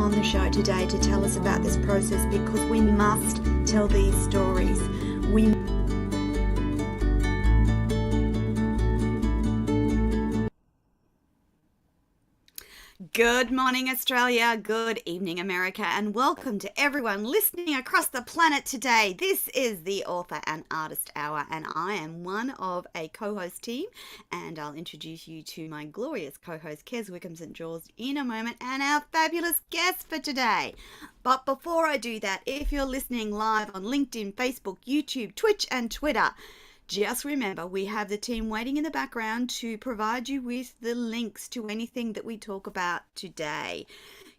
on the show today to tell us about this process, because we must tell these stories. Good morning, Australia. Good evening, America, and welcome to everyone listening across the planet today. This is the Author and Artist Hour, and I am one of a co-host team, and I'll introduce you to my glorious co-host, Kez Wickham St. George, in a moment, and our fabulous guest for today. But before I do that, if you're listening live on LinkedIn, Facebook, YouTube, Twitch, and Twitter, just remember, we have the team waiting in the background to provide you with the links to anything that we talk about today.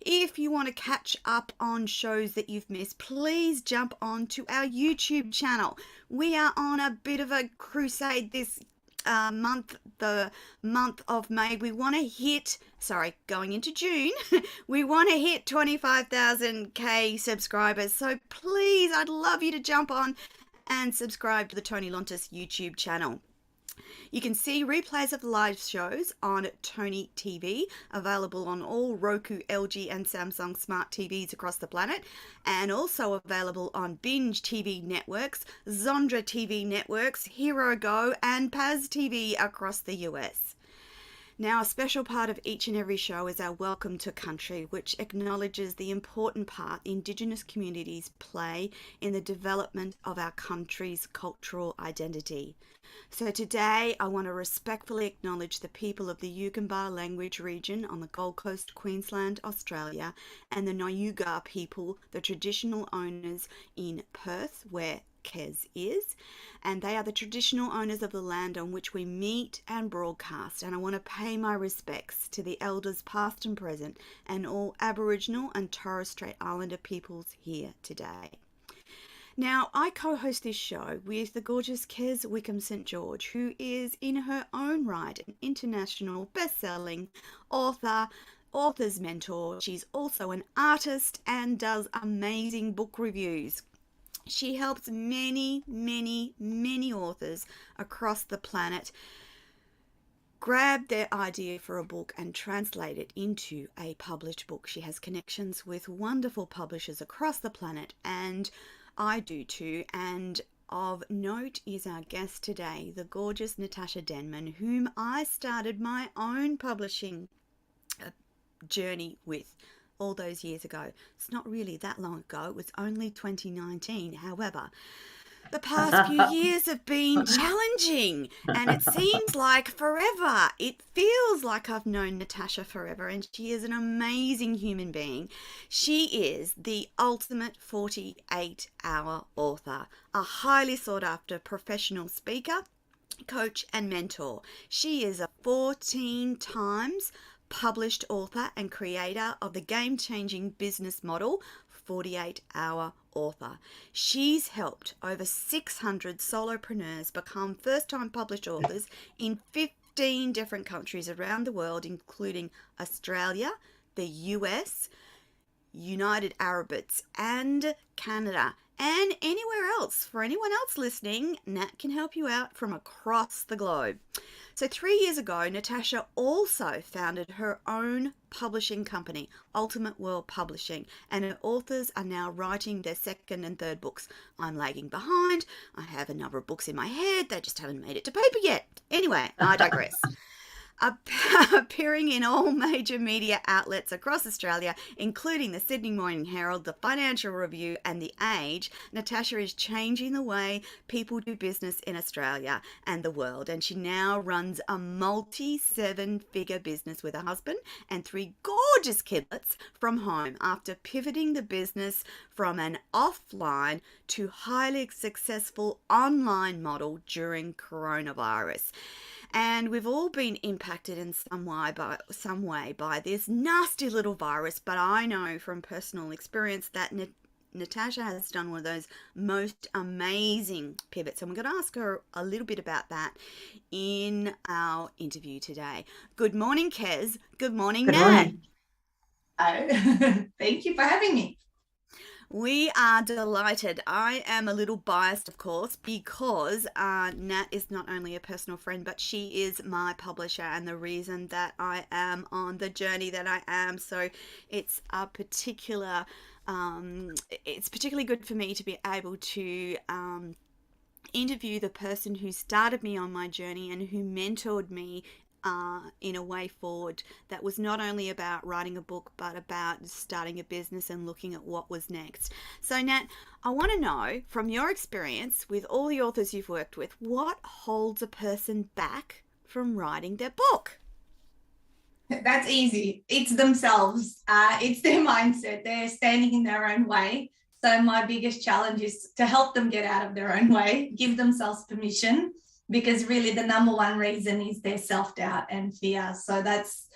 If you want to catch up on shows that you've missed, please jump on to our YouTube channel. We are on a bit of a crusade this month, the month of May. We want to hit, going into June, we want to hit 25,000 subscribers. So please, I'd love you to jump on and subscribe to the Tony Lontis YouTube channel. You can see replays of the live shows on Tony TV, available on all Roku, LG and Samsung smart TVs across the planet, and also available on Binge TV networks, Zondra TV networks, Hero Go and Paz TV across the US. Now, a special part of each and every show is our Welcome to Country, which acknowledges the important part Indigenous communities play in the development of our country's cultural identity. So today, I want to respectfully acknowledge the people of the Yugambeh language region on the Gold Coast, Queensland, Australia, and the Noyuga people, the traditional owners in Perth, where Kez is, and they are the traditional owners of the land on which we meet and broadcast. And I want to pay my respects to the elders past and present, and all Aboriginal and Torres Strait Islander peoples here today. Now, I co-host this show with the gorgeous Kez Wickham St. George, who is in her own right an international best-selling author's mentor. She's also an artist and does amazing book reviews. She helps many, many, many authors across the planet grab their idea for a book and translate it into a published book. She has connections with wonderful publishers across the planet, and I do too. And of note is our guest today, the gorgeous Natasa Denman, whom I started my own publishing journey with all those years ago. It's not really that long ago. It was only 2019. However, the past few years have been challenging, and it seems like forever. It feels like I've known Natasa forever, and she is an amazing human being. She is the ultimate 48-hour author, a highly sought after professional speaker, coach, and mentor. She is a 14 times published author and creator of the game-changing business model, 48-hour author. She's helped over 600 solopreneurs become first-time published authors in 15 different countries around the world, including Australia, the US, United Arab Emirates, and Canada, and anywhere else. For anyone else listening, Nat can help you out from across the globe. So 3 years ago, Natasa also founded her own publishing company, Ultimate World Publishing, and her authors are now writing their second and third books. I'm lagging behind. I have a number of books in my head. They just haven't made it to paper yet. Anyway, I digress. Appearing in all major media outlets across Australia, including the Sydney Morning Herald, the Financial Review, and The Age, Natasa is changing the way people do business in Australia and the world. And she now runs a multi-7-figure business with her husband and 3 gorgeous kidlets from home after pivoting the business from an offline to highly successful online model during coronavirus. And we've all been impacted in some way by this nasty little virus, but I know from personal experience that Natasa has done one of those most amazing pivots, and we're going to ask her a little bit about that in our interview today. Good morning, Kez. Good morning, Nat. Good morning. Thank you for having me. We are delighted. I am a little biased, of course, because Nat is not only a personal friend, but she is my publisher and the reason that I am on the journey that I am. So it's a it's particularly good for me to be able to interview the person who started me on my journey and who mentored me in a way forward that was not only about writing a book but about starting a business and looking at what was next. So, Nat, I want to know from your experience with all the authors you've worked with, what holds a person back from writing their book? That's easy. It's themselves. It's their mindset. They're standing in their own way. So my biggest challenge is to help them get out of their own way, give themselves permission, because really the number one reason is their self-doubt and fear. So that's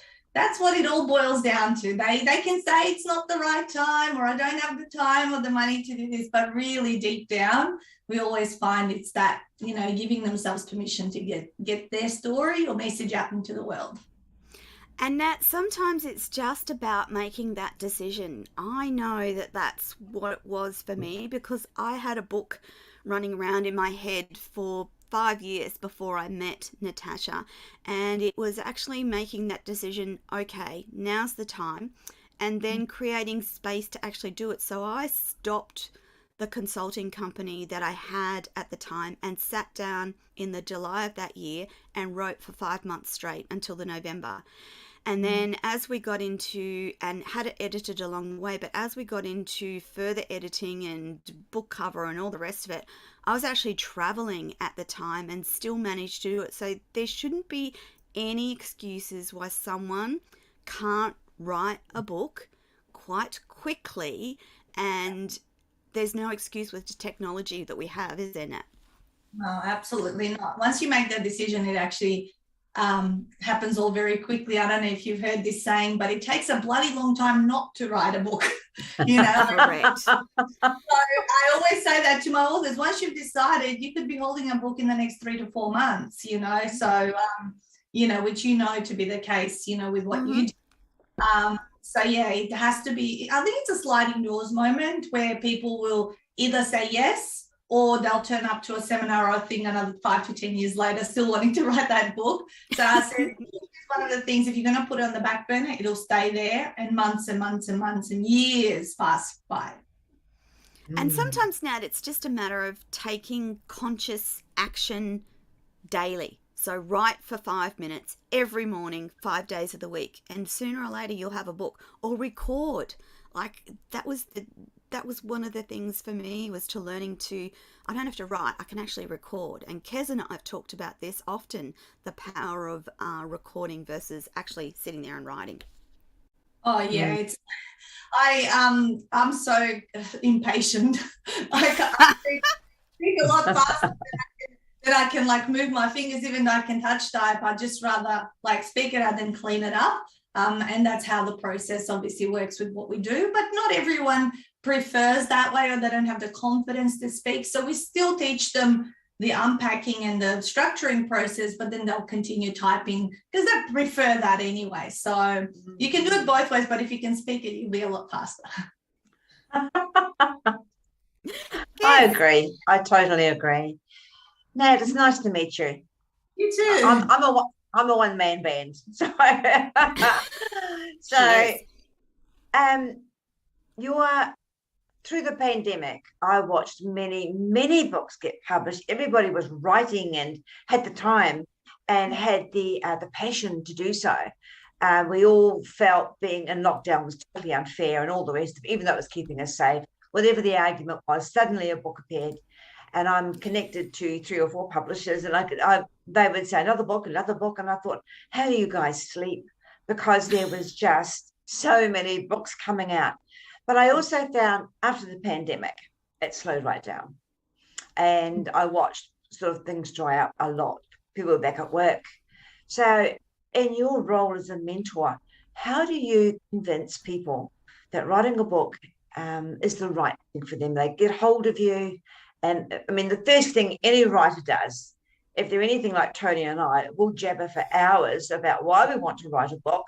what it all boils down to. They can say it's not the right time, or I don't have the time or the money to do this, but really deep down, we always find it's that, giving themselves permission to get their story or message out into the world. And Nat, sometimes it's just about making that decision. I know that that's what it was for me because I had a book running around in my head for 5 years before I met Natasha. And it was actually making that decision, okay, now's the time, and then creating space to actually do it. So I stopped the consulting company that I had at the time and sat down in the July of that year and wrote for 5 months straight until the November. And then as we got into, and had it edited along the way, but as we got into further editing and book cover and all the rest of it, I was actually traveling at the time and still managed to do it. So there shouldn't be any excuses why someone can't write a book quite quickly. And there's no excuse with the technology that we have, is there, Nat? No, absolutely not. Once you make that decision, it actually happens all very quickly. I don't know if you've heard this saying, but it takes a bloody long time not to write a book. Correct. So I always say that to my authors. Once you've decided, you could be holding a book in the next 3 to 4 months. So which to be the case, with what you do. So yeah, it has to be. I think it's a sliding doors moment where people will either say yes, or they'll turn up to a seminar or a thing another 5 to 10 years later, still wanting to write that book. So I said, it's one of the things, if you're going to put it on the back burner, it'll stay there, and months and months and months and years pass by. And sometimes, Nat, it's just a matter of taking conscious action daily. So write for 5 minutes every morning, 5 days of the week, and sooner or later you'll have a book. Or record. Like that was one of the things for me, was to learning to, I don't have to write, I can actually record. And Kez and I have talked about this often, the power of recording versus actually sitting there and writing. Oh yeah, I'm so impatient. I think a lot faster than I can like move my fingers, even though I can touch type. I just rather like speak it out than clean it up. And that's how the process obviously works with what we do. But not everyone prefers that way, or they don't have the confidence to speak. So we still teach them the unpacking and the structuring process, but then they'll continue typing because they prefer that anyway. So you can do it both ways, but if you can speak it, you'll be a lot faster. I agree. I totally agree. Nat, it's nice to meet you. You too. I'm a one-man band. You are, through the pandemic, I watched many books get published. Everybody was writing and had the time and had the passion to do so. We all felt being in lockdown was totally unfair and all the rest of it, even though it was keeping us safe. Whatever the argument was, suddenly a book appeared. And I'm connected to 3 or 4 publishers, and they would say another book. And I thought, how do you guys sleep? Because there was just so many books coming out. But I also found after the pandemic, it slowed right down. And I watched sort of things dry up a lot. People were back at work. So in your role as a mentor, how do you convince people that writing a book is the right thing for them? They get hold of you. And I mean, the first thing any writer does, if they're anything like Tony and I, we'll jabber for hours about why we want to write a book.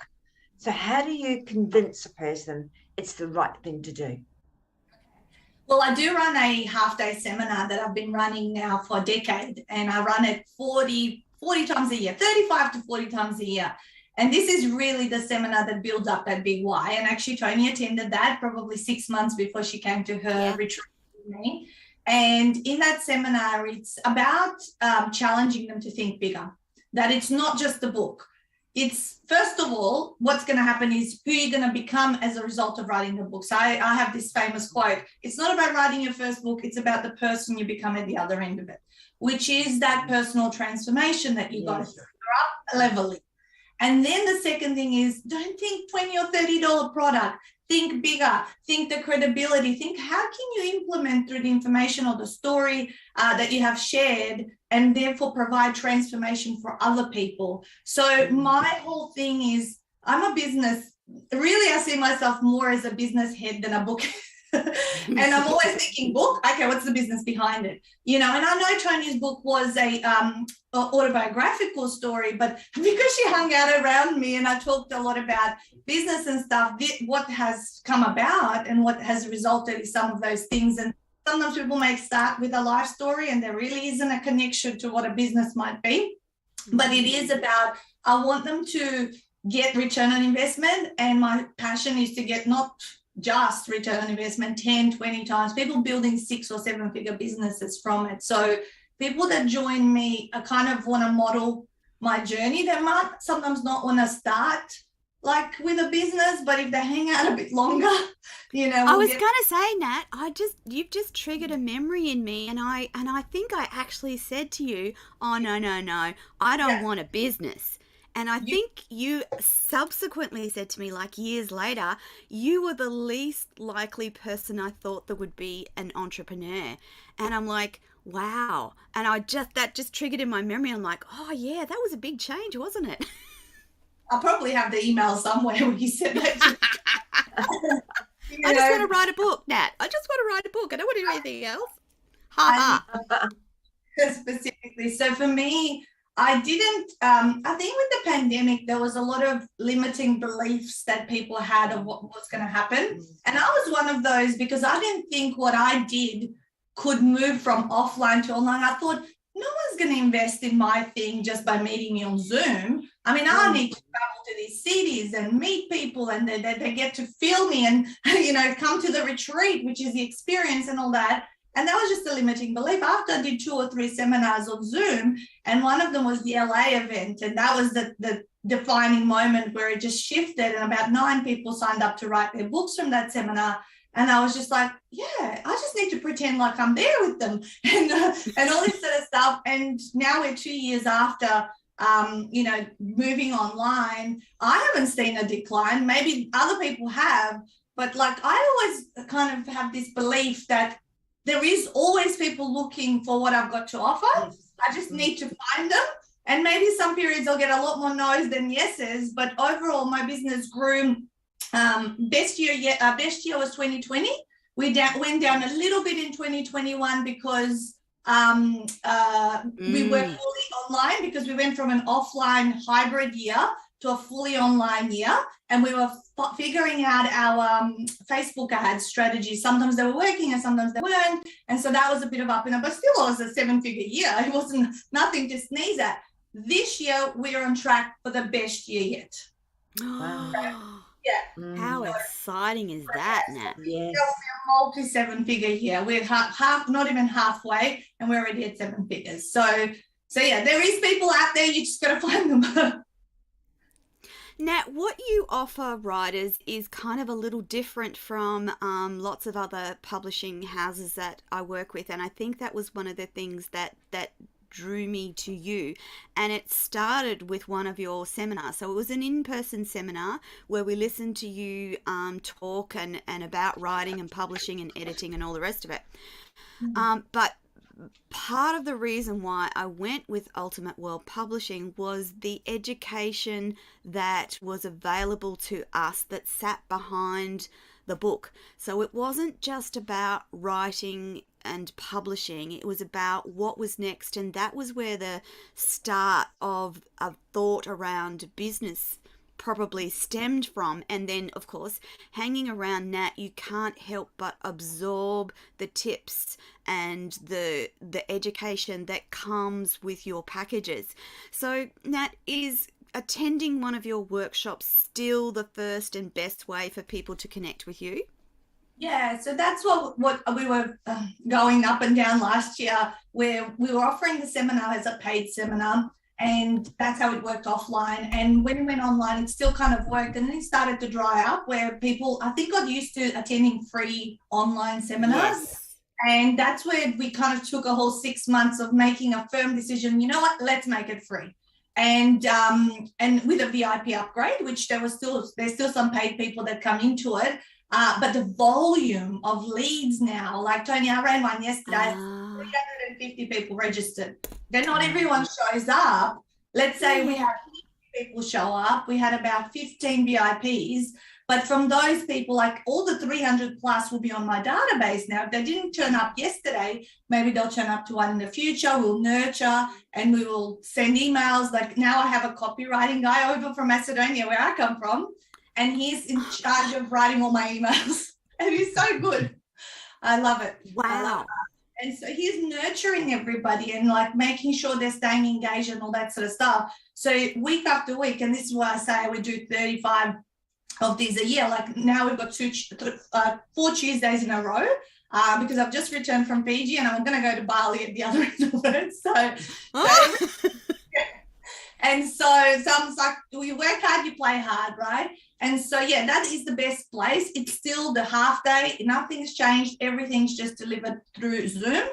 So how do you convince a person it's the right thing to do? Well, I do run a half-day seminar that I've been running now for a decade, and I run it 40 times a year, 35 to 40 times a year. And this is really the seminar that builds up that big why. And actually, Tony attended that probably 6 months before she came to her retreat with me. And in that seminar, it's about challenging them to think bigger, that it's not just the book. It's, first of all, what's going to happen is who you're going to become as a result of writing the book. So I have this famous quote: it's not about writing your first book, it's about the person you become at the other end of it, which is that personal transformation that you got to up leveling. And then the second thing is, don't think $20 or $30 product. Think bigger, think the credibility, think how can you implement through the information or the story that you have shared, and therefore provide transformation for other people. So my whole thing is, I'm a business, really I see myself more as a business head than a book. And I'm always thinking book, okay, what's the business behind it? You know, and I know Tony's book was a autobiographical story, but because she hung out around me and I talked a lot about business and stuff, what has come about and what has resulted in some of those things. And sometimes people may start with a life story and there really isn't a connection to what a business might be. But it is about, I want them to get return on investment, and my passion is to get not just return on investment 10, 20 times, people building 6 or 7 figure businesses from it. So people that join me, I kind of want to model my journey. They might sometimes not want to start like with a business, but if they hang out a bit longer, you know. I was going to say, Nat, you've just triggered a memory in me, and I think I actually said to you, oh, no, I don't want a business. And I think you subsequently said to me, like years later, you were the least likely person I thought that would be an entrepreneur. And I'm like, wow. And that just triggered in my memory. I'm like, oh yeah, that was a big change, wasn't it? I'll probably have the email somewhere where you said that. I just want to write a book, Nat. I just want to write a book. I don't want to do anything else. Ha ha. Specifically. So for me, I didn't, I think with the pandemic, there was a lot of limiting beliefs that people had of what was going to happen. And I was one of those because I didn't think what I did could move from offline to online. I thought, no one's going to invest in my thing just by meeting me on Zoom. I mean, I need to travel to these cities and meet people, and they get to feel me and, you know, come to the retreat, which is the experience and all that. And that was just a limiting belief. After I did 2 or 3 seminars on Zoom, and one of them was the LA event, and that was the defining moment where it just shifted, and about 9 people signed up to write their books from that seminar. And I was just like, yeah, I just need to pretend like I'm there with them and all this sort of stuff. And now we're 2 years after, you know, moving online. I haven't seen a decline. Maybe other people have, but like I always kind of have this belief that there is always people looking for what I've got to offer. I just need to find them. And maybe some periods I'll get a lot more no's than yeses, but overall my business grew. Best year was 2020. We went down a little bit in 2021 because we were fully online, because we went from an offline hybrid year to a fully online year, and we were figuring out our Facebook ad strategy. Sometimes they were working and sometimes they weren't, and so that was a bit of up and up, but still it was a 7-figure year. It wasn't nothing to sneeze at. This year we are on track for the best year yet. Wow. Yeah. How exciting is that, Nat? Yes. We're a multi 7-figure year. We're half, not even halfway, and we're already at 7 figures. So yeah, there is people out there. You just got to find them. Nat, what you offer writers is kind of a little different from lots of other publishing houses that I work with, and I think that was one of the things that drew me to you. And it started with one of your seminars. So it was an in-person seminar where we listened to you talk and about writing and publishing and editing and all the rest of it. But part of the reason why I went with Ultimate World Publishing was the education that was available to us that sat behind the book. So it wasn't just about writing and publishing, it was about what was next, and that was where the start of thought around business probably stemmed from. And then, of course, hanging around Nat, you can't help but absorb the tips and the education that comes with your packages. So, Nat, is attending one of your workshops still the first and best way for people to connect with you? Yeah, so that's what we were going up and down last year, where we were offering the seminar as a paid seminar, and that's how it worked offline. And when we went online, it still kind of worked, and then it started to dry up, where people, I think, got used to attending free online seminars. Yes. And that's where we kind of took a whole 6 months of making a firm decision. You know what? Let's make it free. And with a VIP upgrade, which there's still some paid people that come into it. But the volume of leads now, like Tony, I ran one yesterday, 350 people registered. Then not everyone shows up. Let's say we had 50 people show up. We had about 15 VIPs. But from those people, like all the 300 plus will be on my database now. If they didn't turn up yesterday, maybe they'll turn up to one in the future. We'll nurture and we will send emails. Like now I have a copywriting guy over from Macedonia, where I come from, and he's in charge of writing all my emails. And he's so good. I love it. Wow. And so he's nurturing everybody and like making sure they're staying engaged and all that sort of stuff. So week after week, and this is why I say we do 35 of these a year. Like now we've got 4 Tuesdays in a row, because I've just returned from Fiji and I'm going to go to Bali at the other end of the world. And so I'm like, we work hard, you play hard, right? And so, yeah, that is the best place. It's still the half day. Nothing's changed. Everything's just delivered through Zoom.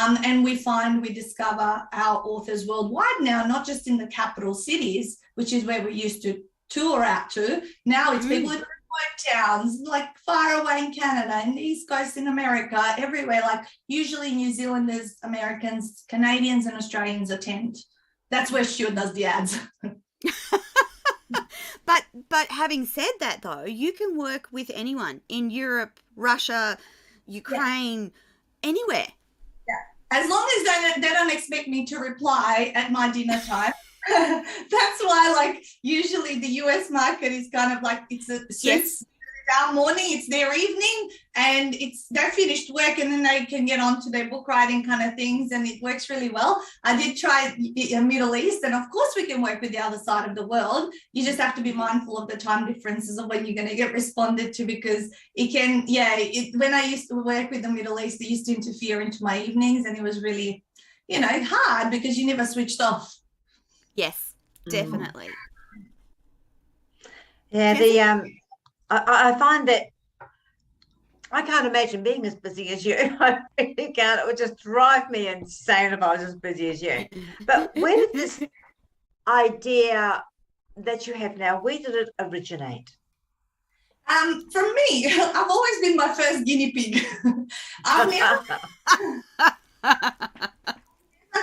And we discover our authors worldwide now, not just in the capital cities, which is where we used to tour out to. Now it's people in remote towns, like far away in Canada and the East Coast in America, everywhere. Like usually New Zealanders, Americans, Canadians and Australians attend. That's where Stuart does the ads. But having said that, though, you can work with anyone in Europe, Russia, Ukraine, anywhere. Yeah, as long as they don't expect me to reply at my dinner time. That's why, like, usually the US market is kind of like it's our morning, it's their evening, and they're finished work and then they can get on to their book writing kind of things, and it works really well. I did try Middle East, and of course we can work with the other side of the world. You just have to be mindful of the time differences of when you're going to get responded to, because it can, when I used to work with the Middle East, it used to interfere into my evenings, and it was really, hard because you never switched off. Yes, definitely. Yeah, I find that I can't imagine being as busy as you. I really can't. It would just drive me insane if I was as busy as you. But where did this idea that you have now, where did it originate? From me, I've always been my first guinea pig. I've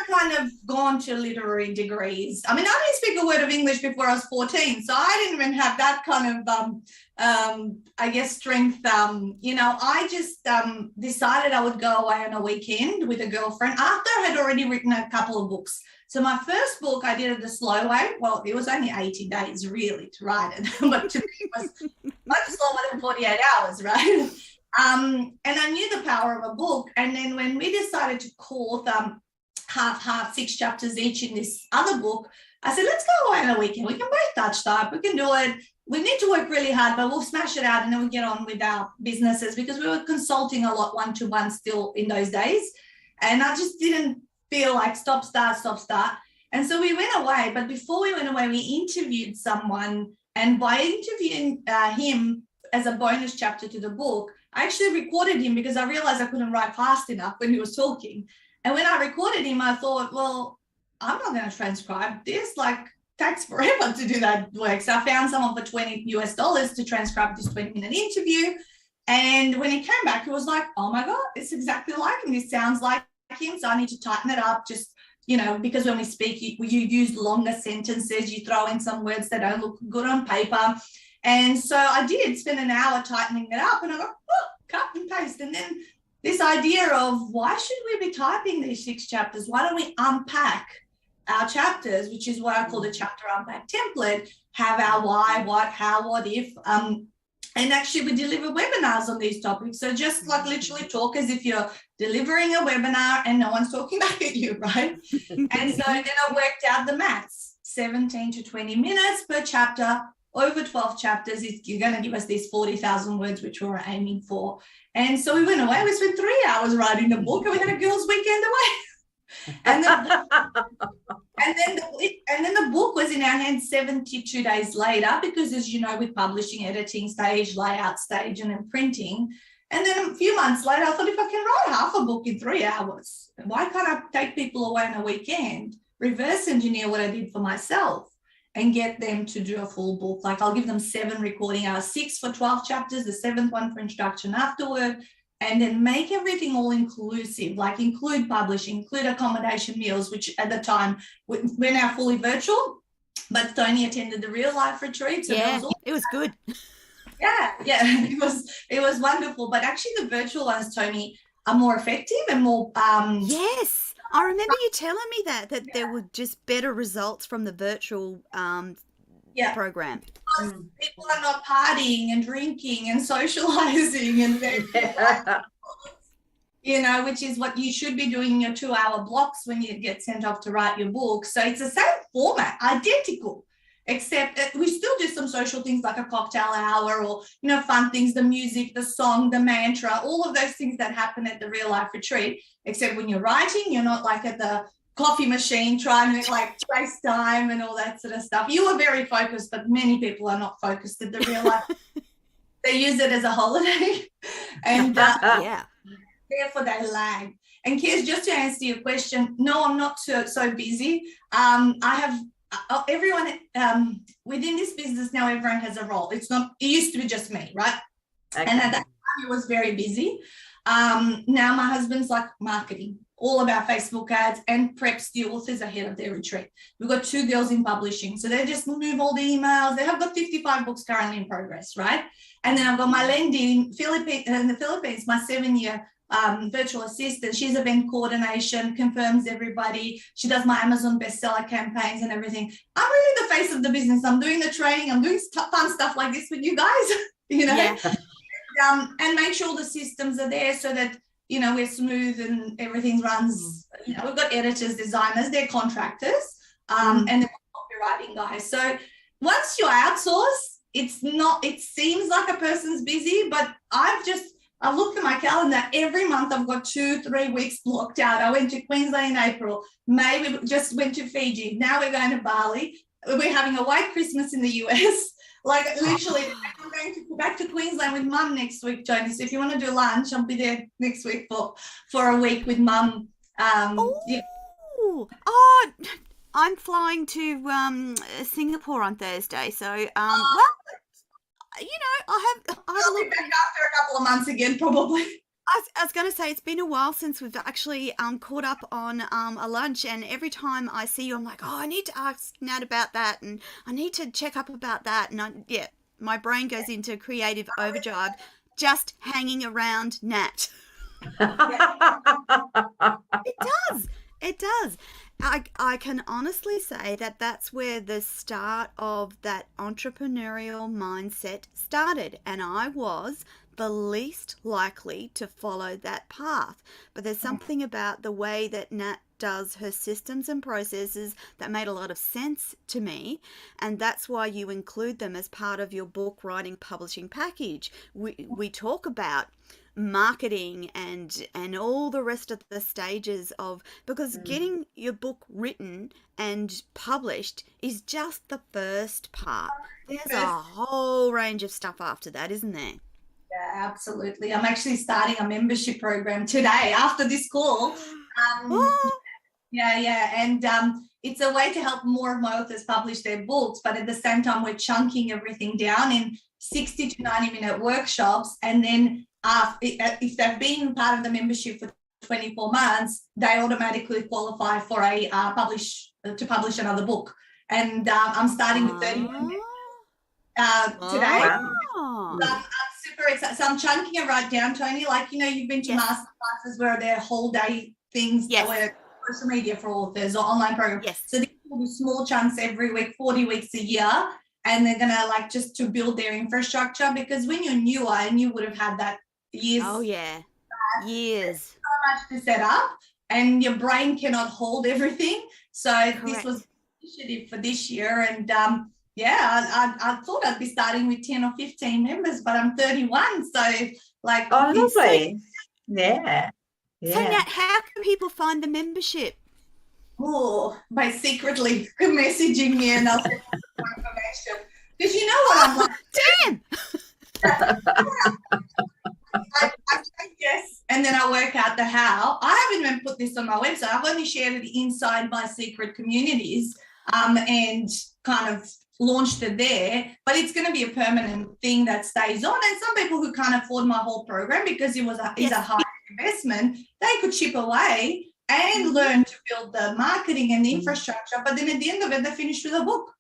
kind of gone to literary degrees. I mean, I didn't speak a word of English before I was 14, so I didn't even have that kind of, strength. I just decided I would go away on a weekend with a girlfriend after I had already written a couple of books. So my first book I did it the slow way. Well, it was only 80 days really to write it, but to me it was much slower than 48 hours, right? And I knew the power of a book. And then when we decided to call half 6 chapters each in this other book, I said, let's go away on a weekend. We can both touch type. We can do it. We need to work really hard, but we'll smash it out and then we'll get on with our businesses, because we were consulting a lot one-to-one still in those days. And I just didn't feel like stop, start. And so we went away. But before we went away, we interviewed someone. And by interviewing him as a bonus chapter to the book, I actually recorded him because I realized I couldn't write fast enough when he was talking. And when I recorded him, I thought, well, I'm not going to transcribe this. Like, takes forever to do that work. So I found someone for $20 to transcribe this 20-minute interview. And when he came back, he was like, oh my God, it's exactly like him. This sounds like him. So I need to tighten it up. Just, because when we speak, you use longer sentences, you throw in some words that don't look good on paper. And so I did spend an hour tightening it up, and I go, cut and paste. And then this idea of why should we be typing these 6 chapters? Why don't we unpack our chapters, which is what I call the chapter unpack template, have our why, what, how, what if. And actually we deliver webinars on these topics. So just like literally talk as if you're delivering a webinar and no one's talking back at you, right? And so then I worked out the maths, 17 to 20 minutes per chapter, over 12 chapters. You're going to give us these 40,000 words, which we were aiming for. And so we went away. We spent 3 hours writing the book and we had a girls' weekend away. And then the book was in our hands 72 days later, because as you know, with publishing, editing stage, layout stage, and then printing. And then a few months later, I thought, if I can write half a book in 3 hours, why can't I take people away on a weekend, reverse engineer what I did for myself and get them to do a full book? Like I'll give them 7 recording hours, 6 for 12 chapters, the 7th one for introduction afterward. And then make everything all inclusive, like include publishing, include accommodation, meals, which at the time we're now fully virtual, but Tony attended the real life retreat. So it was good. Yeah, it was wonderful. But actually the virtual ones, Tony, are more effective and more yes, I remember you telling me that there were just better results from the virtual program. People are not partying and drinking and socializing and you know, which is what you should be doing in your 2-hour blocks when you get sent off to write your book. So it's the same format, identical, except we still do some social things like a cocktail hour or, you know, fun things, the music, the song, the mantra, all of those things that happen at the real life retreat. Except when you're writing, you're not like at the coffee machine trying to like waste time and all that sort of stuff. You are very focused, but many people are not focused at the real life. They use it as a holiday, and therefore they lag. And Kiers, just to answer your question, no, I'm not so busy. I have everyone within this business now. Everyone has a role. It used to be just me, right? Okay. And at that time, it was very busy. Now my husband's like marketing, all about Facebook ads, and preps the authors ahead of their retreat. We've got 2 girls in publishing, so they just move all the emails. They have got 55 books currently in progress, right? And then I've got my Lendi in the Philippines, my 7-year virtual assistant. She's event coordination, confirms everybody. She does my Amazon bestseller campaigns and everything. I'm really the face of the business. I'm doing the training. I'm doing fun stuff like this with you guys, you know. Yeah. And make sure the systems are there so that, you know, we're smooth and everything runs. You know, we've got editors, designers, they're contractors, and then copywriting guys. So once you outsource, it seems like a person's busy, but I looked at my calendar. Every month I've got 2-3 weeks blocked out. I went to Queensland in April. May we just went to Fiji. Now we're going to Bali. We're having a white Christmas in the US. Like literally, I'm going to go back to Queensland with Mum next week, Tony. So if you want to do lunch, I'll be there next week for a week with Mum. I'm flying to Singapore on Thursday. So well, you know, I'll be back after a couple of months again, probably. I was going to say, it's been a while since we've actually caught up on a lunch, and every time I see you, I'm like, I need to ask Nat about that, and I need to check up about that, and my brain goes into creative overdrive just hanging around Nat. It does. I can honestly say that that's where the start of that entrepreneurial mindset started, and I was the least likely to follow that path. But there's something about the way that Nat does her systems and processes that made a lot of sense to me, and that's why you include them as part of your book writing publishing package. We talk about marketing and all the rest of the stages of, because getting your book written and published is just the first part. There's a whole range of stuff after that, isn't there? Yeah, absolutely. I'm actually starting a membership program today after this call. And it's a way to help more of my authors publish their books, but at the same time we're chunking everything down in 60 to 90-minute workshops, and then if they've been part of the membership for 24 months, they automatically qualify for to publish another book. And I'm starting with 30 today. Wow. I'm super excited. So I'm chunking it right down, Tony. Like, you know, you've been to master classes where they're whole day things that were social media for authors or online programs. Yes. So these will be small chunks every week, 40 weeks a year. and they're going to like just to build their infrastructure, because when you're newer, and you would have had that years Oh, yeah. Years. much to set up, and your brain cannot hold everything. So this was Correct. initiative for this year, and I thought I'd be starting with 10 or 15 members, but I'm 31, so like Oh, it's lovely. Yeah. So, Yeah. Nat, how can people find the membership? by secretly messaging me, and I'll send you more information, because you know what I'm like. Damn! I say yes, and then I work out the how. I haven't even put this on my website. I've only shared it inside my secret communities, and kind of launched it there. But it's going to be a permanent thing that stays on. And some people who can't afford my whole program because is a high investment, they could chip away and learn to build the marketing and the infrastructure. But then at the end of it, they finish with a book.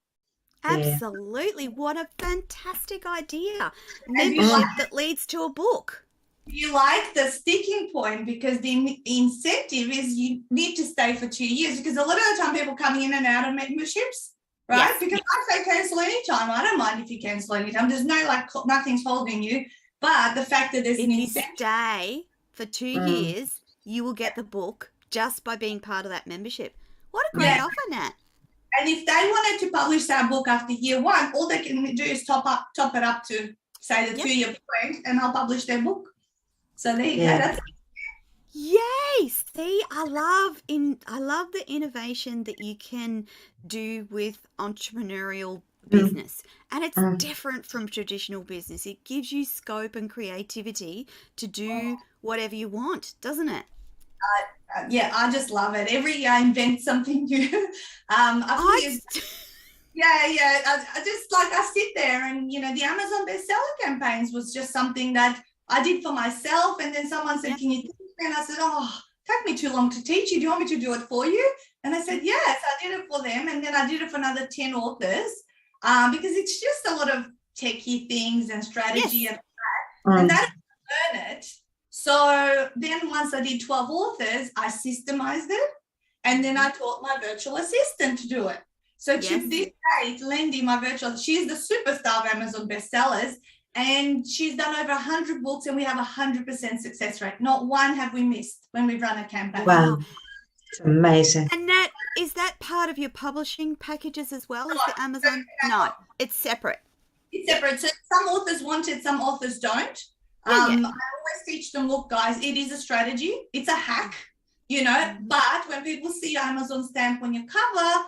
Absolutely. What a fantastic idea. Membership that leads to a book. You like the sticking point, because the incentive is you need to stay for 2 years, because a lot of the time people coming in and out of memberships, right? Yes. Because I say cancel anytime. I don't mind if you cancel anytime. There's no nothing's holding you. But the fact that there's If an you incentive. stay for 2 years, you will get the book just by being part of that membership. What a great offer, Nat. And if they wanted to publish that book after year 1, all they can do is top it up to say the 2-year point, and I'll publish their book. So there you go. That's Yay! See, I love the innovation that you can do with entrepreneurial business, and it's different from traditional business. It gives you scope and creativity to do whatever you want, doesn't it? I just love it. Every year I invent something new. I just like, I sit there and, you know, the Amazon bestseller campaigns was just something that I did for myself. And then someone said, can you teach me? And I said, take me too long to teach you. Do you want me to do it for you? And I said, yes, I did it for them. And then I did it for another 10 authors, because it's just a lot of techie things and strategy and that. And that learn it. So then once I did 12 authors, I systemized it, and then I taught my virtual assistant to do it. So to this date, Lindy, my virtual, she's the superstar of Amazon bestsellers, and she's done over 100 books, and we have 100% success rate. Not one have we missed when we've run a campaign. Wow. It's amazing. And Nat, is that part of your publishing packages as well? Is the Amazon? No, it's separate. It's separate. So some authors want it, some authors don't. I always teach them, look, guys, it is a strategy. It's a hack, you know, but when people see Amazon stamp on your cover,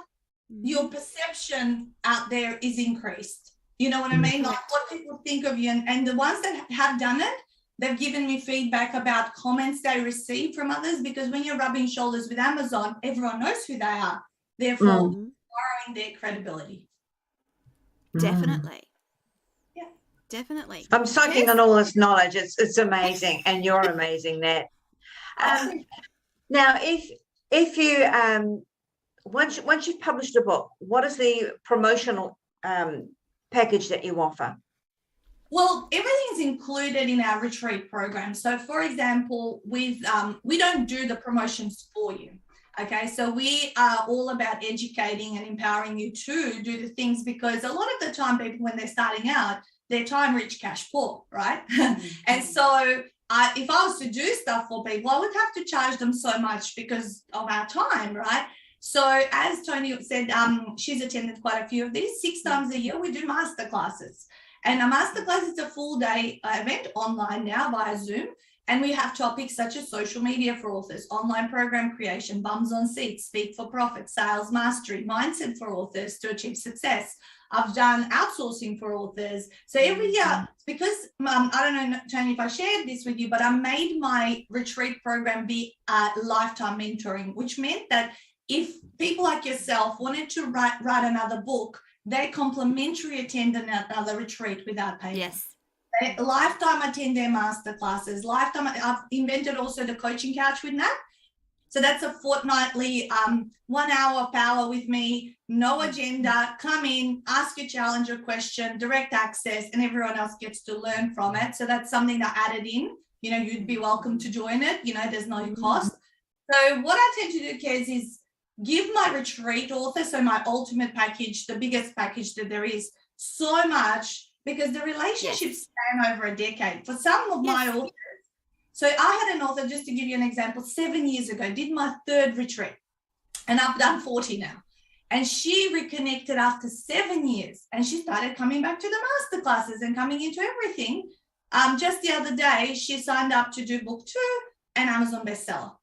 your perception out there is increased. You know what I mean? Like what people think of you. And the ones that have done it, they've given me feedback about comments they receive from others, because when you're rubbing shoulders with Amazon, everyone knows who they are. Therefore, borrowing their credibility. Definitely. Definitely. I'm soaking on all this knowledge. It's amazing, and you're amazing, Nat. Now, if you once you've published a book, what is the promotional package that you offer? Well, everything's included in our retreat program. So, for example, with we don't do the promotions for you. Okay, so we are all about educating and empowering you to do the things, because a lot of the time people, when they're starting out, they're time rich, cash poor, right? And so if I was to do stuff for people, I would have to charge them so much because of our time, right? So as Tony said, she's attended quite a few of these. 6 times a year, we do masterclasses. And a masterclass is a full day event online now via Zoom. And we have topics such as social media for authors, online program creation, bums on seats, speak for profit, sales mastery, mindset for authors to achieve success. I've done outsourcing for authors. So every year, because I don't know, Tony, if I shared this with you, but I made my retreat program be lifetime mentoring, which meant that if people like yourself wanted to write another book, they complimentary attend another retreat without payment. Yes. Lifetime attend their masterclasses. Lifetime. I've invented also the coaching couch with Nat. So that's a fortnightly 1 hour power with me, no agenda, come in, ask your challenge or question, direct access, and everyone else gets to learn from it. So that's something that I added in. You know, you'd be welcome to join it. You know, there's no cost. So what I tend to do, Kez, is give my retreat author, so my ultimate package, the biggest package that there is, so much because the relationships span over a decade. For some of my authors, so I had an author, just to give you an example, 7 years ago, did my 3rd retreat, and I've done 40 now. And she reconnected after 7 years, and she started coming back to the masterclasses and coming into everything. Just the other day, she signed up to do book 2 and Amazon bestseller.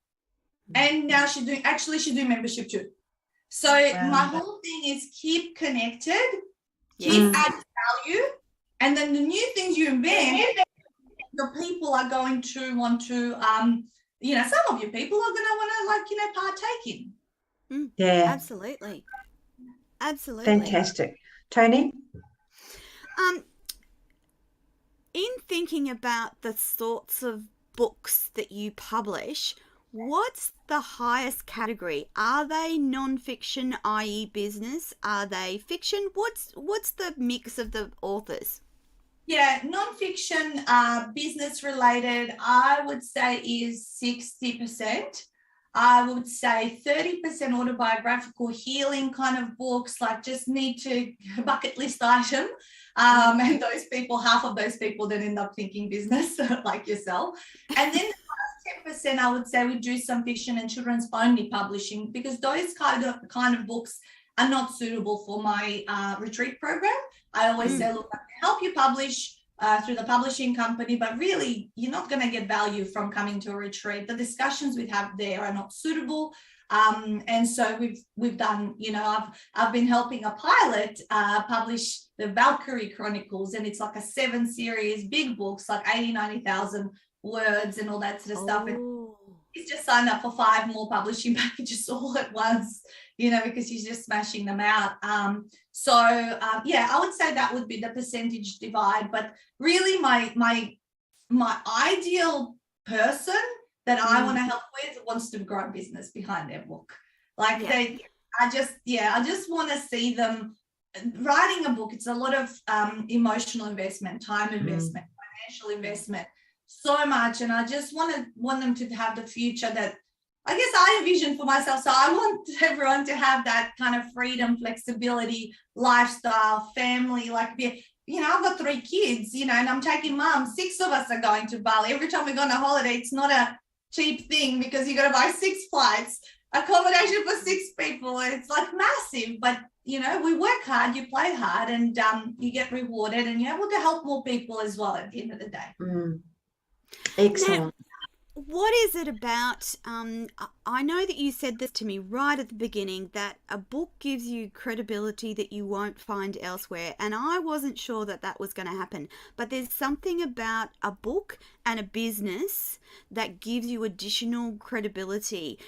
And now she's doing membership too. So my whole thing is keep connected, keep adding value, and then the new things you invent, your people are going to want to, some of your people are going to want to partake in. Yeah, Absolutely. fantastic. Tony? In thinking about the sorts of books that you publish, what's the highest category? Are they non-fiction, i.e. business? Are they fiction? What's the mix of the authors? Yeah, non-fiction, business related, I would say is 60%. I would say 30% autobiographical healing kind of books, like just need to bucket list item. And those people, half of those people then end up thinking business like yourself. And then the last 10%, I would say we do some fiction and children's only publishing, because those kind of books are not suitable for my retreat program. I always say, look, I can help you publish through the publishing company, but really you're not going to get value from coming to a retreat. The discussions we have there are not suitable. And so we've done, I've been helping a pilot publish the Valkyrie Chronicles, and it's like a 7-series, big books, like 90,000 words and all that sort of stuff. And he's just signed up for 5 more publishing packages all at once, because he's just smashing them out. I would say that would be the percentage divide. But really my ideal person that I want to help with wants to grow a business behind their book. I just want to see them writing a book. It's a lot of emotional investment, time investment, financial investment, so much. And I just want them to have the future that I guess I envision for myself. So I want everyone to have that kind of freedom, flexibility, lifestyle, family, I've got 3 kids, and I'm taking mum. 6 of us are going to Bali. Every time we go on a holiday, it's not a cheap thing because you got to buy 6 flights, accommodation for 6 people. It's like massive, but we work hard, you play hard, and you get rewarded, and you're able to help more people as well at the end of the day. Excellent. Now, what is it about, I know that you said this to me right at the beginning, that a book gives you credibility that you won't find elsewhere, and I wasn't sure that was going to happen, but there's something about a book and a business that gives you additional credibility.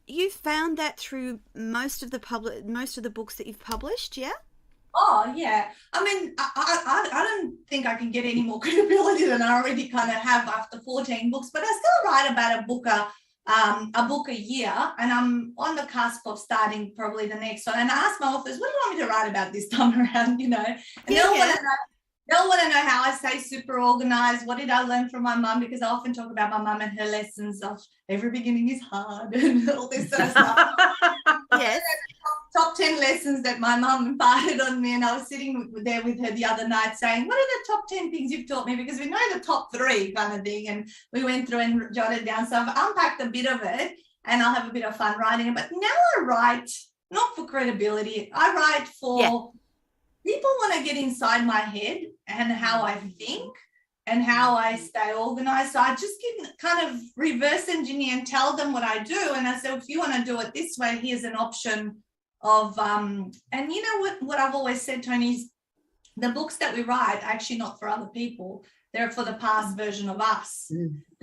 You found that through most of the books that you've published, yeah? Oh, yeah. I mean, I don't think I can get any more credibility than I already kind of have after 14 books, but I still write about a book a year, and I'm on the cusp of starting probably the next one. And I ask my authors, what do you want me to write about this time around, And they'll want to know how I stay super organized. What did I learn from my mum? Because I often talk about my mum and her lessons of every beginning is hard and all this sort of stuff. Yes. Top 10 lessons that my mum imparted on me, and I was sitting there with her the other night saying, what are the top 10 things you've taught me? Because we know the top 3 kind of thing, and we went through and jotted down. So I've unpacked a bit of it, and I'll have a bit of fun writing it. But now I write not for credibility. I write for people want to get inside my head and how I think and how I stay organized. So I just kind of reverse engineer and tell them what I do. And I said, if you want to do it this way, here's an option of, and what I've always said, Tony, is the books that we write are actually not for other people. They're for the past version of us. So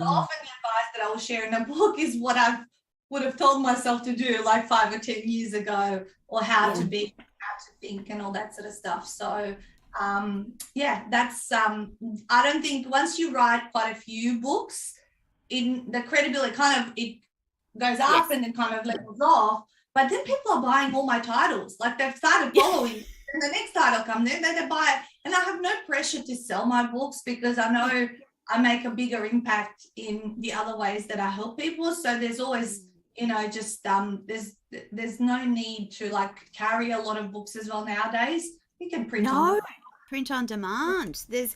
often the advice that I will share in a book is what I would have told myself to do like 5 or 10 years ago, or how to be, how to think, and all that sort of stuff. So that's I don't think once you write quite a few books, in the credibility it goes up and then kind of levels off. But then people are buying all my titles. Like they've started following, and the next title comes in, they buy it. And I have no pressure to sell my books because I know I make a bigger impact in the other ways that I help people. So there's always, there's no need to carry a lot of books as well nowadays. You can print on No, demand. print on demand. That's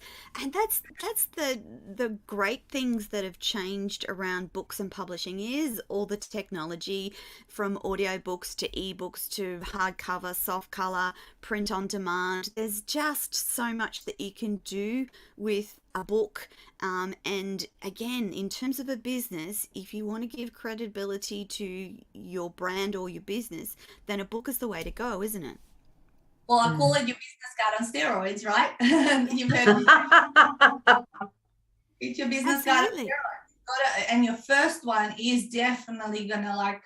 the great things that have changed around books and publishing is all the technology from audiobooks to ebooks to hardcover, soft color, print on demand. There's just so much that you can do with a book. And again, in terms of a business, if you want to give credibility to your brand or your business, then a book is the way to go, isn't it? Well, I call it your business card on steroids, right? You've heard of it's your business card on Absolutely. steroids. And your first one is definitely gonna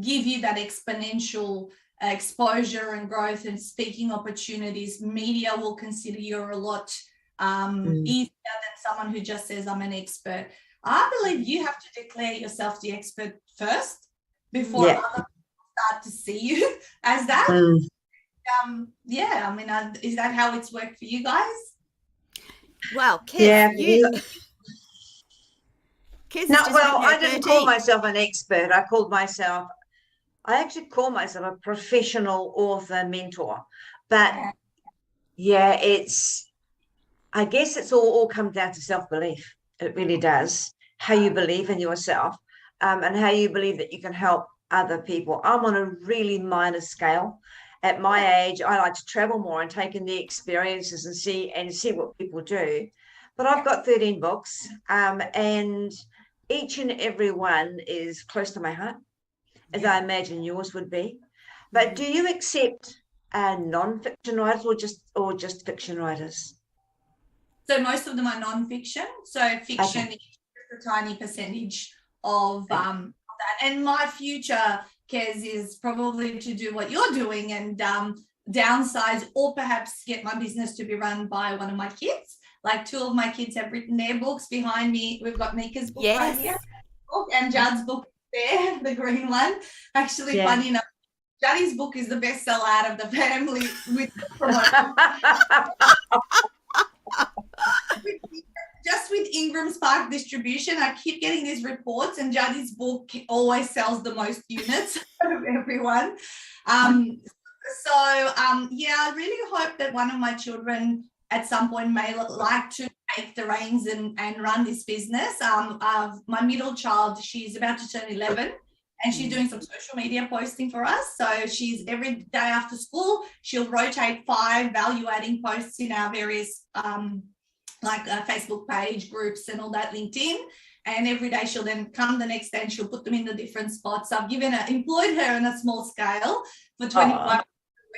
give you that exponential exposure and growth and speaking opportunities. Media will consider you a lot easier than someone who just says I'm an expert. I believe you have to declare yourself the expert first before other people start to see you as that. Is that how it's worked for you guys? Well, Kez, I didn't call myself an expert. I actually call myself a professional author mentor. But I guess it's all comes down to self-belief. It really does. How you believe in yourself, and how you believe that you can help other people. I'm on a really minor scale. At my age, I like to travel more and take in the experiences and see what people do. But I've got 13 books, and each and every one is close to my heart, as I imagine yours would be. But do you accept non-fiction writers or just fiction writers? So most of them are non-fiction. So fiction is just a tiny percentage of that. And my future, Kez, is probably to do what you're doing and downsize, or perhaps get my business to be run by one of my kids. Like 2 of my kids have written their books behind me. We've got Mika's book right here, and Judd's book there, the green one. Actually, funny enough, Juddy's book is the bestseller out of the family with just with Ingram's Park distribution. I keep getting these reports, and Juddy's book always sells the most units out of everyone. I really hope that one of my children at some point may like to take the reins and run this business. My middle child, she's about to turn 11. And she's doing some social media posting for us. So she's every day after school, she'll rotate 5 value-adding posts in our various Facebook page, groups and all that, LinkedIn. And every day she'll then come the next day and she'll put them in the different spots. So I've employed her on a small scale for 25 a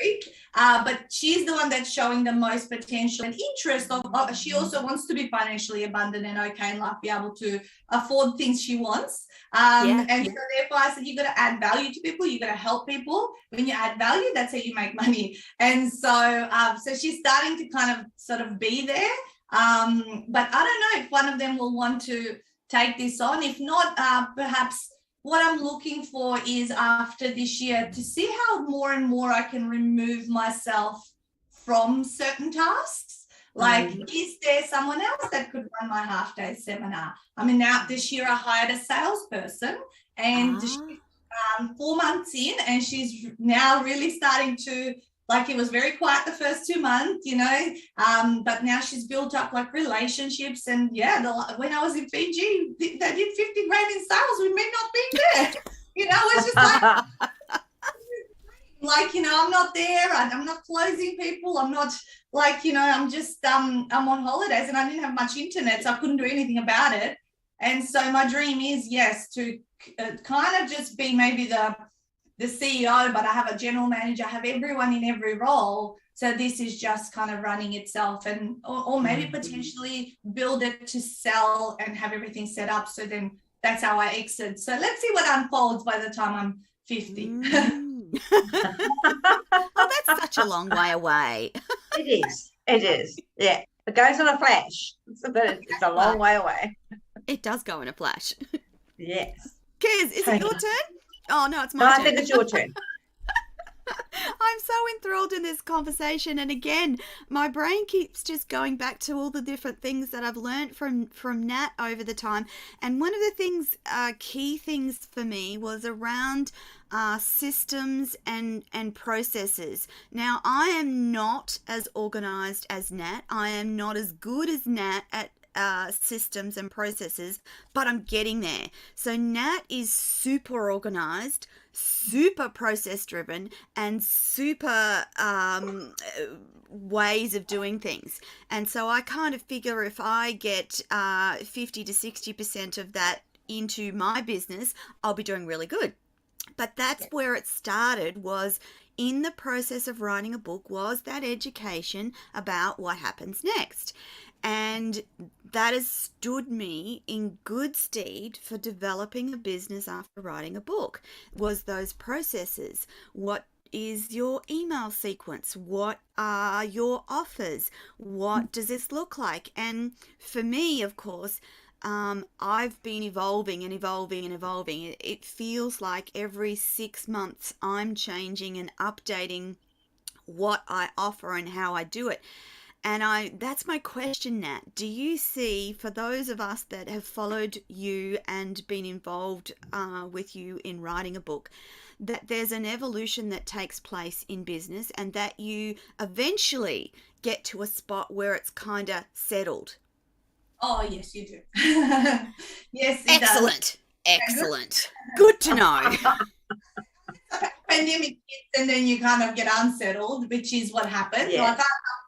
week. But she's the one that's showing the most potential and interest. She also wants to be financially abundant and okay in life, be able to afford things she wants. So therefore I said, you got to add value to people, you got to help people. When you add value, that's how you make money. And so she's starting to kind of sort of be there. But I don't know if one of them will want to take this on. If not, perhaps what I'm looking for is after this year to see how more and more I can remove myself from certain tasks. Like, is there someone else that could run my half-day seminar? I mean, now this year I hired a salesperson, and she's 4 months in, and she's now really starting to, it was very quiet the first 2 months, but now she's built up relationships. And when I was in Fiji, they did 50 grand in sales. We may not be there. It's just I'm not there. I'm not closing people. I'm not I'm just, I'm on holidays and I didn't have much internet, so I couldn't do anything about it. And so my dream is, to kind of just be maybe the CEO, but I have a general manager, I have everyone in every role. So this is just kind of running itself, and or maybe potentially build it to sell and have everything set up. So then that's how I exit. So let's see what unfolds by the time I'm 50. Oh, that's such a long way away. It is. Yeah. It goes in a flash. It's a long way away. It does go in a flash. Yes. Kez, is it your turn? Oh, no, it's my turn. I think it's your turn. I'm so enthralled in this conversation. And again, my brain keeps just going back to all the different things that I've learned from Nat over the time. And one of the things, key things for me was around systems and processes. Now, I am not as organized as Nat. I am not as good as Nat at systems and processes, but I'm getting there. So Nat is super organized, super process driven, and super ways of doing things. And so I kind of figure if I get 50 to 60% of that into my business, I'll be doing really good. But that's where it started, was in the process of writing a book, was that education about what happens next. And that has stood me in good stead for developing a business after writing a book, was those processes. What is your email sequence? What are your offers? What does this look like? And for me, of course, I've been evolving and evolving and evolving. It feels like every 6 months I'm changing and updating what I offer and how I do it. And that's my question, Nat. Do you see, for those of us that have followed you and been involved with you in writing a book, that there's an evolution that takes place in business and that you eventually get to a spot where it's kind of settled? Oh, yes, you do. Yes, it Excellent. Does. Excellent. Good to know. Pandemic hits and then you kind of get unsettled, which is what happened. Yeah. Like I felt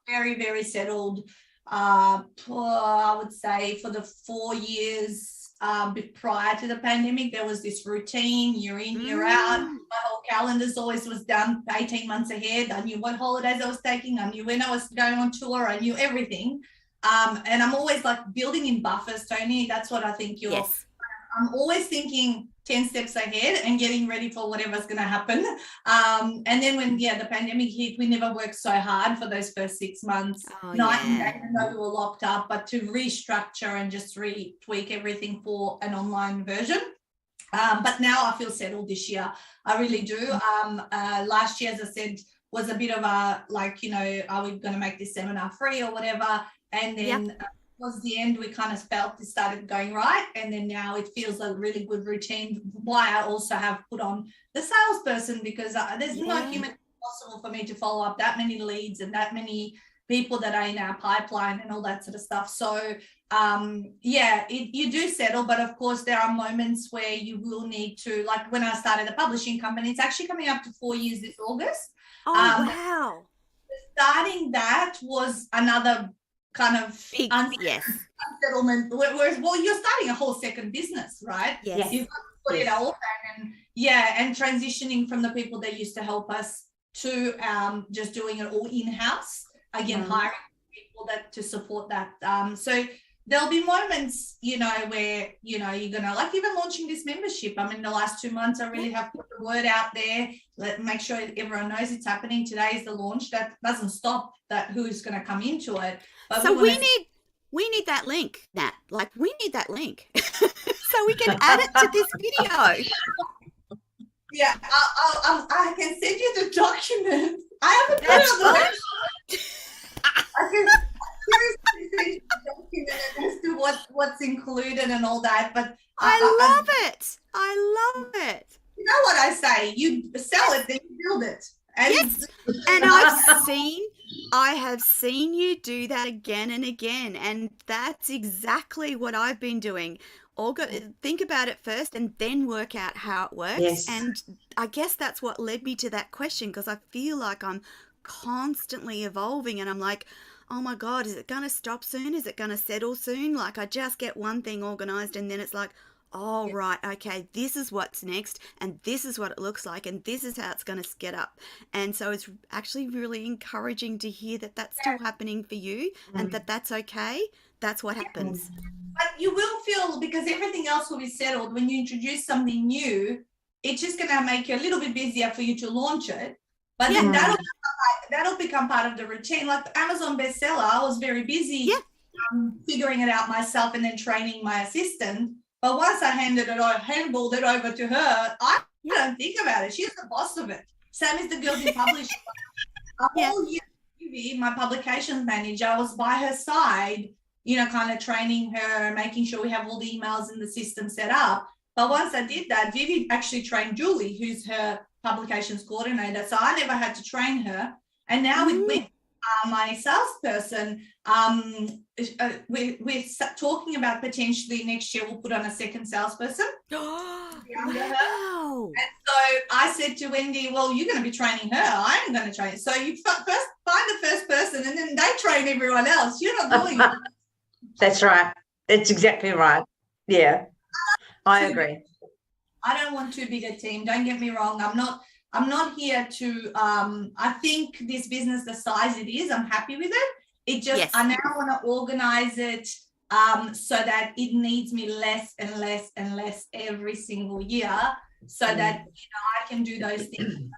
very, very settled, I would say, for the 4 years prior to the pandemic. There was this routine, year in, year out. My whole calendars always was done 18 months ahead. I knew what holidays I was taking. I knew when I was going on tour. I knew everything. And I'm always like building in buffers, Tony. That's what I think you're... Yes. I'm always thinking 10 steps ahead and getting ready for whatever's going to happen. And then when, the pandemic hit, we never worked so hard for those first 6 months, night and day, even though we were locked up, but to restructure and just retweak everything for an online version. But now I feel settled this year. I really do. Last year, as I said, was a bit of a, like, are we going to make this seminar free or whatever? And then towards the end, we kind of felt it started going right. And then now it feels like a really good routine. Why I also have put on the salesperson, because there's no human possible for me to follow up that many leads and that many people that are in our pipeline and all that sort of stuff. So you do settle, but of course there are moments where you will need to, like when I started a publishing company, it's actually coming up to 4 years this August. Oh, wow. Starting that was another kind of big unsettlement. Whereas, you're starting a whole second business, right? Yes. You've got to put it all down and transitioning from the people that used to help us to just doing it all in-house. Again, hiring people that to support that. So there'll be moments, where, you're going to, like even launching this membership. I mean, the last 2 months, I really have put the word out there. Make sure everyone knows it's happening. Today is the launch. That doesn't stop that who's going to come into it. But so we need that link, Nat. Like, we need that link so we can add it to this video. Yeah, I can send you the document. I haven't put it on the website. I can seriously send you the document as to what's included and all that. But I love it. I love it. You know what I say? You sell it, then you build it. And yes, and I have seen you do that again and again, and that's exactly what I've been doing. Think about it first and then work out how it works. Yes. And I guess that's what led me to that question, because I feel like I'm constantly evolving and I'm like, oh my God, is it going to stop soon? Is it going to settle soon? Like, I just get one thing organized and then it's like, oh, right, okay, this is what's next, and this is what it looks like, and this is how it's going to get up. And so it's actually really encouraging to hear that that's still happening for you and that that's okay. That's what happens. But you will feel, because everything else will be settled, when you introduce something new, it's just going to make you a little bit busier for you to launch it. But then that'll become part of the routine. Like the Amazon bestseller, I was very busy figuring it out myself and then training my assistant. But once I handballed it over to her, I don't think about it. She's the boss of it. Same as the girl who published a whole year. My publications manager, I was by her side, kind of training her, making sure we have all the emails in the system set up. But once I did that, Vivi actually trained Julie, who's her publications coordinator. So I never had to train her. And now with my salesperson, we're talking about potentially next year we'll put on a second salesperson under her. And so I said to Wendy, well, you're going to be training her. I am going to train. So you first find the first person and then they train everyone else. You're not doing it. That's right. That's exactly right. Yeah, I agree. I don't want too big a team. Don't get me wrong. I'm not here to, I think this business, the size it is, I'm happy with it. It just, I now want to organize it so that it needs me less and less and less every single year so that, I can do those things.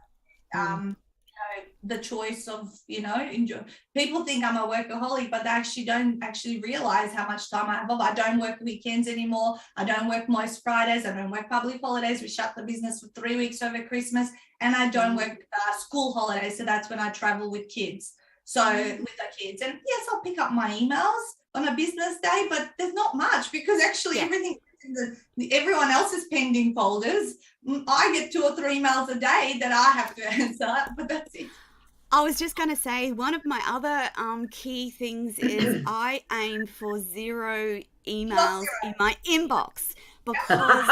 The choice of, enjoy. People think I'm a workaholic, but they actually don't realize how much time I have off. I don't work weekends anymore. I don't work most Fridays. I don't work public holidays. We shut the business for 3 weeks over Christmas, and I don't work school holidays. So that's when I travel with kids. So with the kids, and yes, I'll pick up my emails on a business day, but there's not much because actually everything everyone else's pending folders. I get 2 or 3 emails a day that I have to answer, but that's it. I was just going to say, one of my other key things is I aim for 0 emails in my inbox because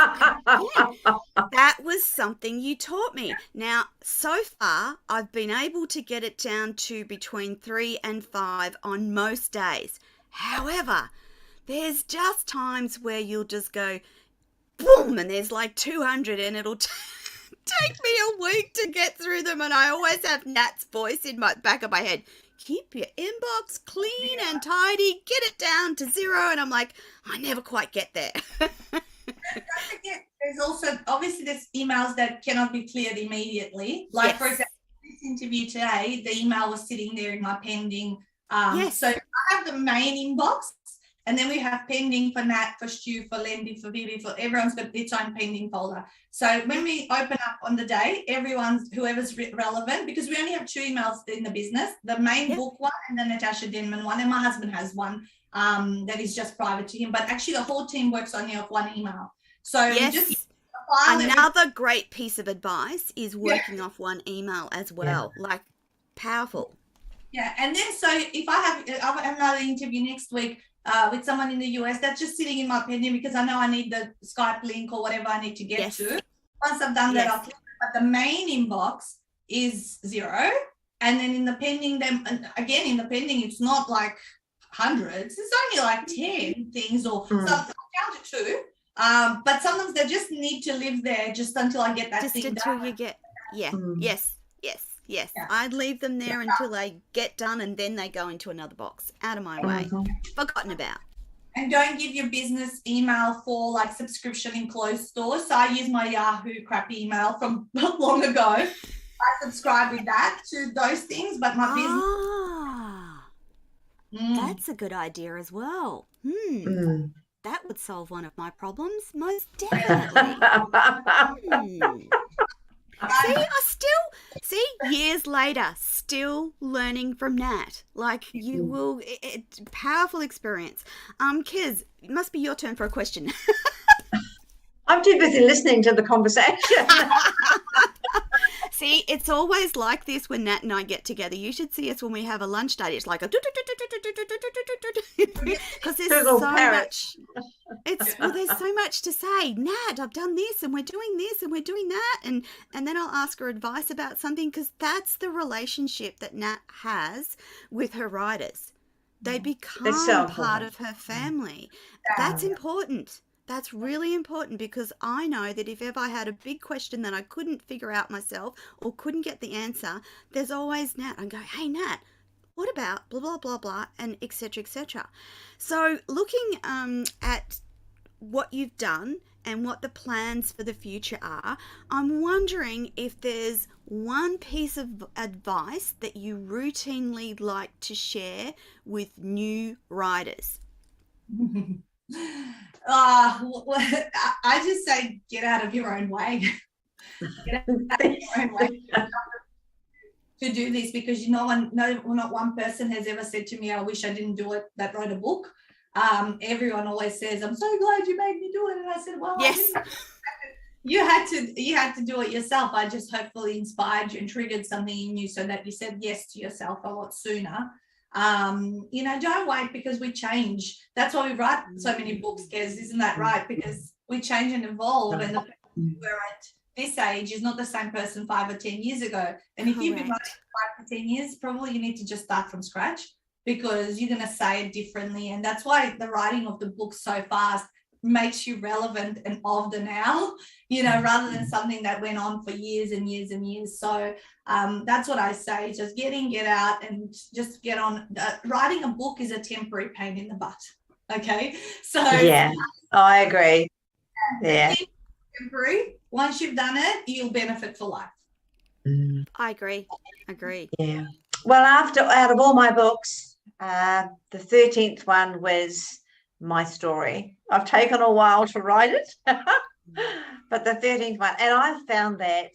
that was something you taught me. Now, so far, I've been able to get it down to between 3 and 5 on most days. However, there's just times where you'll just go, boom, and there's like 200 and it'll take me a week to get through them, and I always have Nat's voice in my back of my head. Keep your inbox clean and tidy, get it down to 0, and I'm like, I never quite get there. Don't forget, there's also, obviously, there's emails that cannot be cleared immediately. Like, for example, this interview today, the email was sitting there in my pending. So I have the main inbox, and then we have pending for Nat, for Stu, for Lindy, for Vivi, for everyone's got its own pending folder. So when we open up on the day, whoever's relevant, because we only have 2 emails in the business, the main book one and the Natasa Denman one, and my husband has one that is just private to him. But actually the whole team works only off 1 email. So just another great piece of advice is working off 1 email as well. Like, powerful. Yeah, and then so if I have another interview next week, with someone in the US, that's just sitting in my pending because I know I need the Skype link or whatever I need to get to. Once I've done that, I'll click it. But the main inbox is 0. And then in the pending, in the pending, it's not like hundreds. It's only like 10 things or something. I'll count to 2. But sometimes they just need to live there just until I get that thing done. Just until you get, Yes, I'd leave them there until they get done, and then they go into another box, out of my way, forgotten about. And don't give your business email for like subscription in closed stores. So I use my Yahoo crap email from long ago. I subscribe with that to those things, but my business. That's a good idea as well. That would solve one of my problems, most definitely. Years later, still learning from Nat. Like, you will, powerful experience. Kiz, it must be your turn for a question. I'm too busy listening to the conversation. See, it's always like this when Nat and I get together. You should see us when we have a lunch date. It's like a because there's so much. There's so much to say. Nat, I've done this, and we're doing this, and we're doing that, and then I'll ask her advice about something, because that's the relationship that Nat has with her riders. They become part of her family. That's important. That's really important, because I know that if ever I had a big question that I couldn't figure out myself or couldn't get the answer, there's always Nat. I go, hey, Nat, what about blah, blah, blah, blah, and et cetera, et cetera. So looking at what you've done and what the plans for the future are, I'm wondering if there's one piece of advice that you routinely like to share with new riders. I just say get out of your own way. Get out of your own way to do this, because not one person has ever said to me, I wish I didn't do it, that wrote a book. Everyone always says, I'm so glad you made me do it. And I said, well, Yes. I didn't. You had to do it yourself. I just hopefully inspired you and triggered something in you so that you said yes to yourself a lot sooner. Don't wait, because we change. That's why we write so many books, Kez, isn't that right? Because we change and evolve, and the person we're at this age is not the same person 5 or 10 years ago. And if you've been writing 5 to 10 years, probably you need to just start from scratch, because you're going to say it differently. And that's why the writing of the book so fast makes you relevant and of the now, rather than something that went on for years and years and years. So that's what I say, just get out and just get on. Writing a book is a temporary pain in the butt. Okay. So yeah, I agree. Yeah. Temporary. Once you've done it, you'll benefit for life. I agree. Yeah. Well, out of all my books, the 13th one was my story. I've taken a while to write it, but the 13th one, and I found that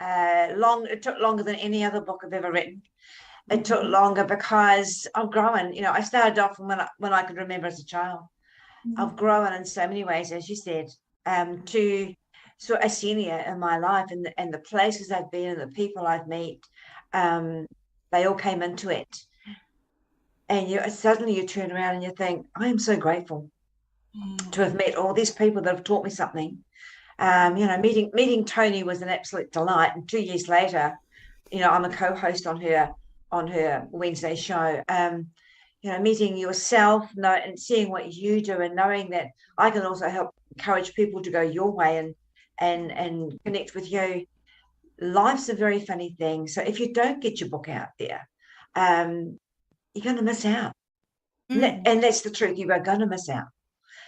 it took longer than any other book I've ever written. It took longer because I've grown. I started off when I could remember as a child. I've grown in so many ways, as you said, to a senior in my life, and the places I've been and the people I've met, they all came into it. And suddenly you turn around and you think, I am so grateful to have met all these people that have taught me something. Meeting Tony was an absolute delight. And 2 years later, I'm a co-host on her Wednesday show. Meeting yourself, and seeing what you do, and knowing that I can also help encourage people to go your way and connect with you. Life's a very funny thing. So if you don't get your book out there, you're going to miss out. And that's the truth. You are going to miss out.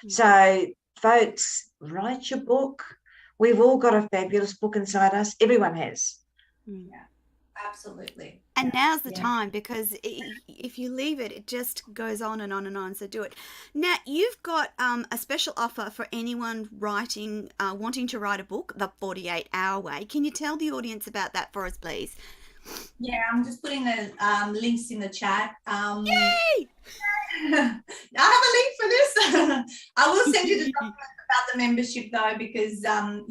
So, folks, write your book. We've all got a fabulous book inside us. Everyone has. Yeah, absolutely. And now's the time, because if you leave it, it just goes on and on and on. So do it. Now, you've got a special offer for anyone wanting to write a book, the 48-hour way. Can you tell the audience about that for us, please? Yeah, I'm just putting the links in the chat. Yay! I have a link for this. I will send you the document about the membership, though, because and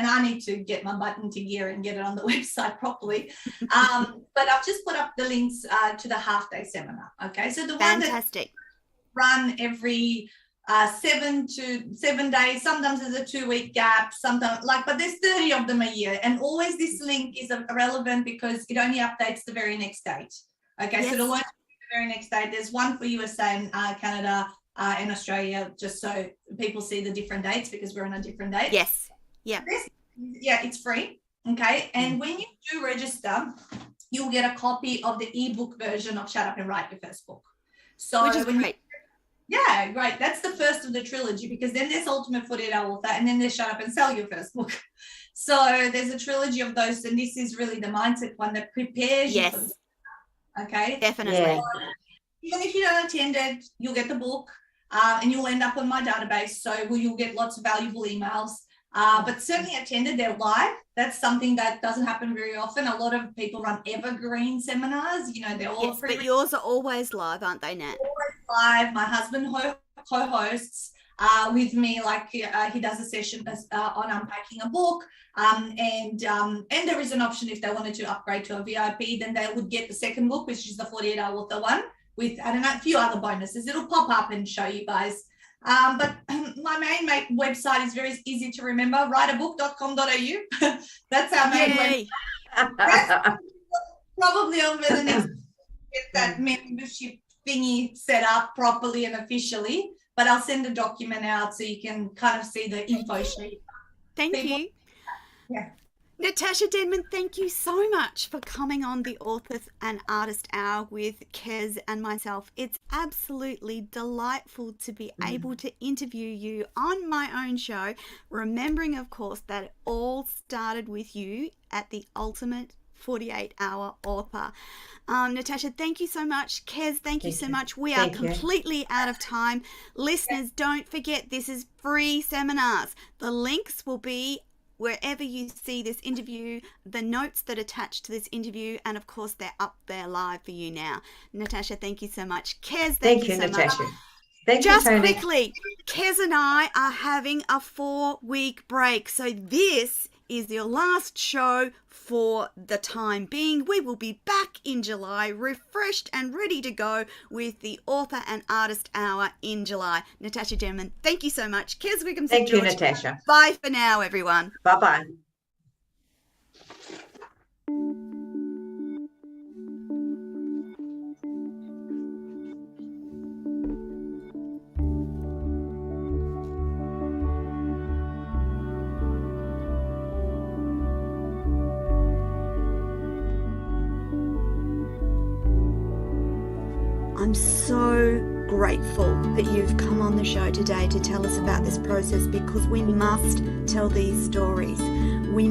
I need to get my butt into gear and get it on the website properly. But I've just put up the links to the half-day seminar. Okay, so the one that run every 7 days. Sometimes there's a 2-week gap. Sometimes but there's 30 of them a year, and always this link is irrelevant because it only updates the very next date. Okay, yes. So the one the very next date. There's one for USA and Canada and Australia, just so people see the different dates, because we're on a different date. Yes. Yeah. It's free. Okay, and when you do register, you'll get a copy of the ebook version of Shut Up and Write Your First Book. So which is great. Yeah, great. That's the first of the trilogy, because then there's Ultimate 48-Hour Author, and then there's Shut Up and Sell Your First Book. So there's a trilogy of those, and this is really the mindset one that prepares you for this. Okay? Definitely. So even if you don't attend it, you'll get the book, and you'll end up on my database, so you'll get lots of valuable emails. But certainly attended, they're live. That's something that doesn't happen very often. A lot of people run evergreen seminars. They're all but yours are always live, aren't they, Nat? Always live. My husband co-hosts with me, he does a session on unpacking a book. And there is an option if they wanted to upgrade to a VIP, then they would get the second book, which is the 48-Hour Author one, with a few other bonuses. It'll pop up and show you guys. But my main website is very easy to remember, writeabook.com.au. That's our main website. Probably over the next get that membership thingy set up properly and officially, but I'll send a document out so you can kind of see the info sheet. Thank you. Yeah. Natasa Denman, thank you so much for coming on the Author and Artist Hour with Kez and myself. It's absolutely delightful to be able to interview you on my own show, remembering, of course, that it all started with you at the Ultimate 48-Hour Author. Natasa, thank you so much. Kez, thank you so much. We are completely out of time. Listeners, don't forget, this is free seminars. The links will be wherever you see this interview, the notes that attach to this interview, and of course they're up there live for you now. Natasha, thank you so much. Kez, thank you so Natasha. much. Thank Just you, Tony. quickly, Kez and I are having a 4-week break. So this is your last show for the time being. We will be back in July, refreshed and ready to go with the Author and Artist Hour in July. Natasha Denman, thank you so much. Kez Wiggum, Thank you, George. Natasha. Bye for now, everyone. Bye-bye. I'm so grateful that you've come on the show today to tell us about this process, because we must tell these stories. We